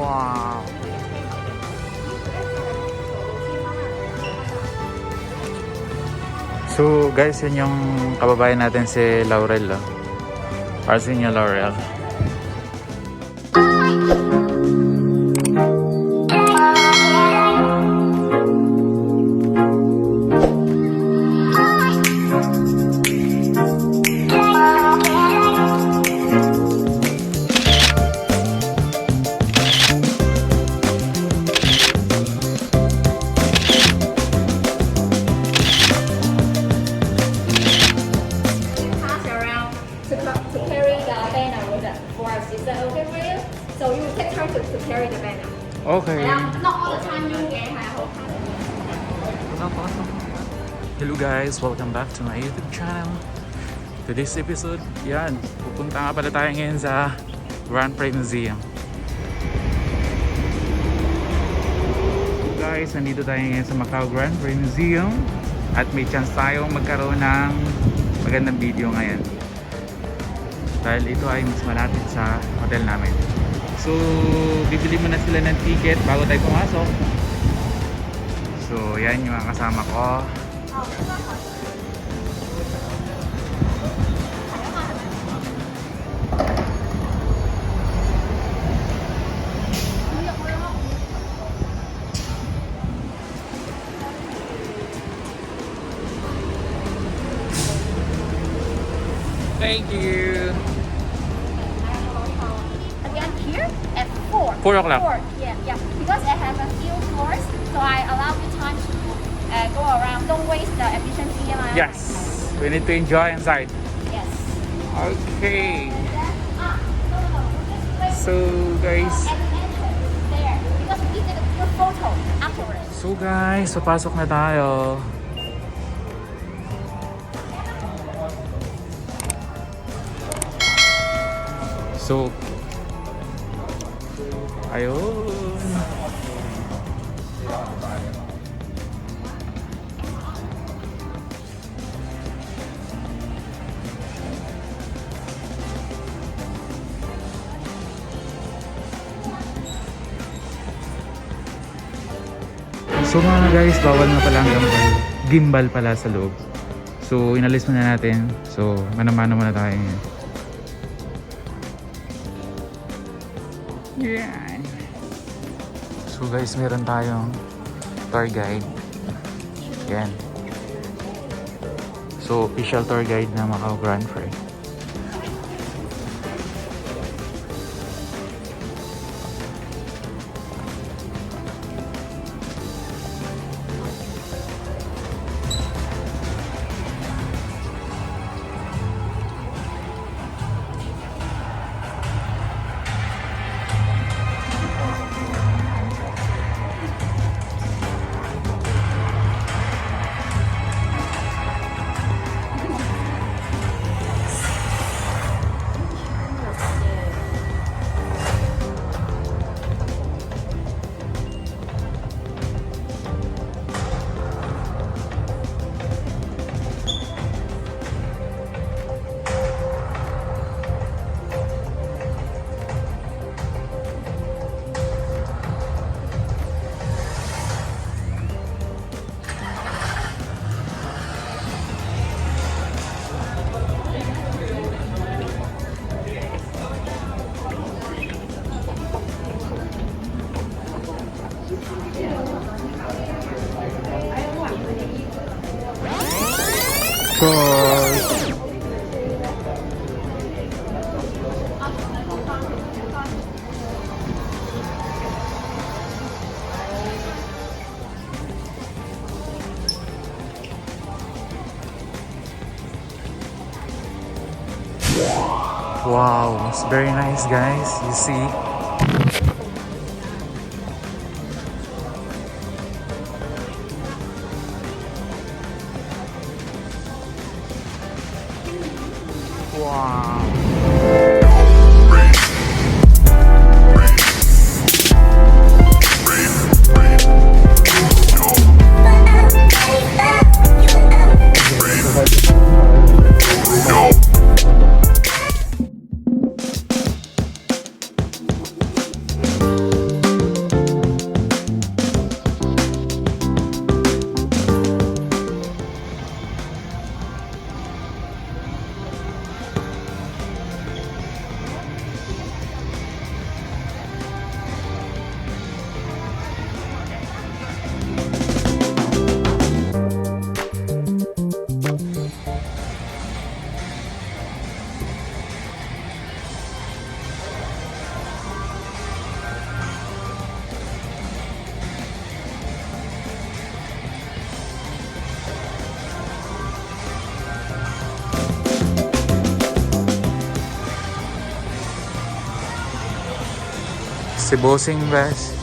Wow! So guys, yun yung kababayan natin si Laurel. Para sa inyo, Laurel. So you take time to carry the banner. Okay. Not all the time you get whole time. Hello guys, welcome back to my YouTube channel. Today's episode, yan, pupunta nga pala tayo ngayon sa Grand Prix Museum. Guys, nandito tayo ngayon sa Macau Grand Prix Museum at may chance tayong magkaroon ng magandang video ngayon dahil ito ay mas malapit sa hotel namin. So, bibili muna sila ng ticket bago tayo pumasok. So, yan yung mga kasama ko. Thank you. Again here at 4. 4 o'clock. 4, yeah. Because I have a few floors, so I allow you time to go around. Don't waste the admission fee. Yes, we need to enjoy inside. Yes. Okay. So guys. At the entrance there, because we did a good photo afterwards. So guys, papasok na tayo. So, ayun. So mga guys, bawal na pala ang gimbal pala sa loob. So, inalis muna natin. So, mano-mano muna tayo ngayon. Yan. So guys, meron tayong tour guide. Yan. So, official tour guide na Macau Grand Prix. Course. Wow, it's very nice guys, you see. Wow. Si Bossing guys.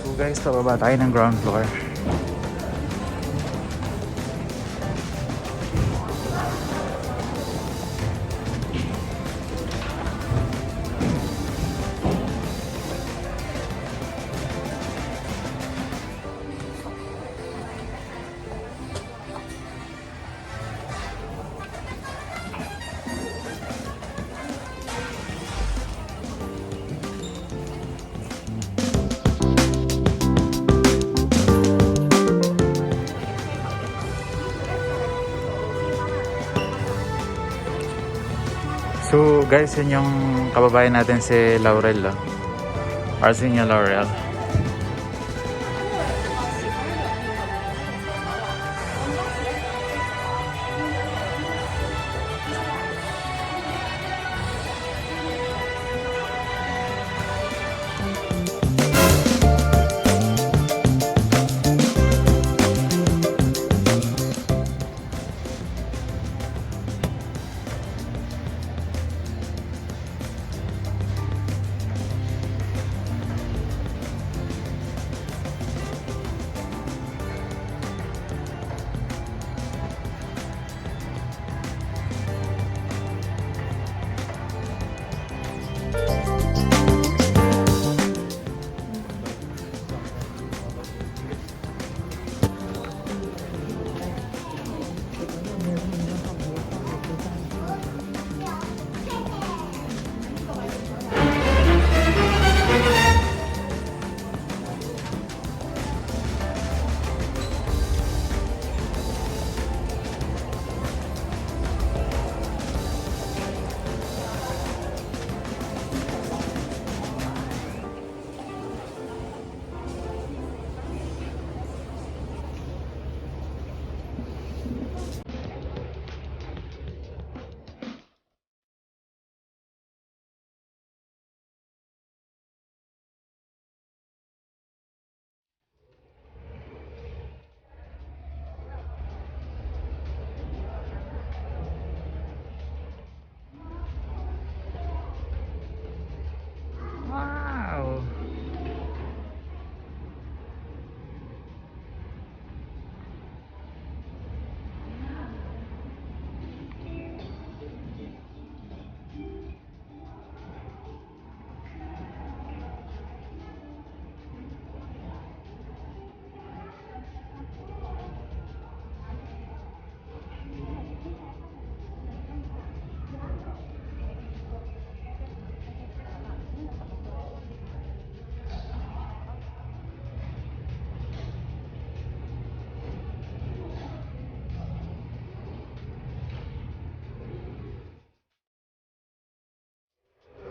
So guys, pababa tayo ng ground floor. So guys, yun yung kababayan natin si Laurel. Arsenio Laurel. Wow!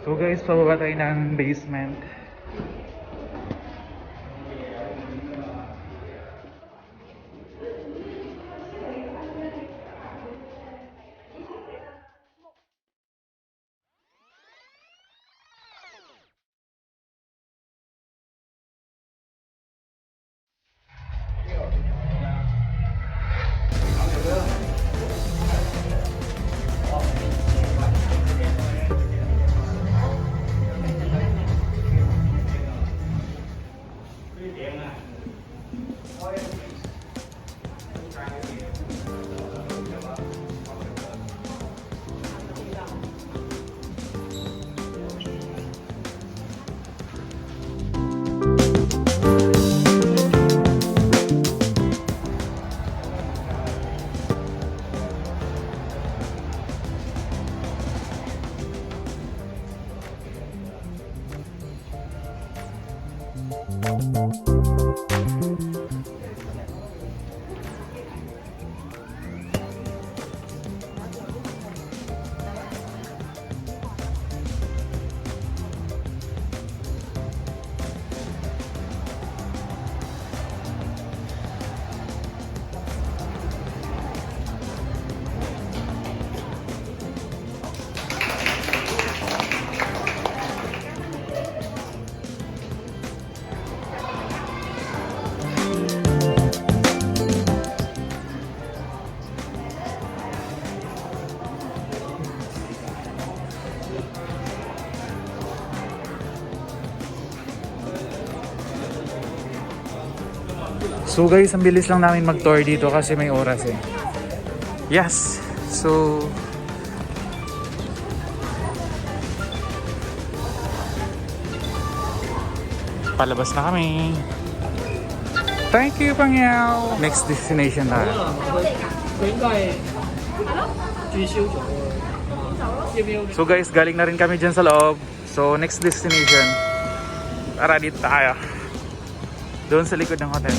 So guys, pababa tayo ng basement. So guys, ang bilis lang namin mag-tour dito kasi may oras eh. Yes! So, palabas na kami. Thank you, Pangyaw! Next destination tayo. 佢應該係註銷咗啊！要唔要？ So guys, galing na rin kami dyan sa loob. So next destination, tara dito tayo. Doon sa likod ng hotel.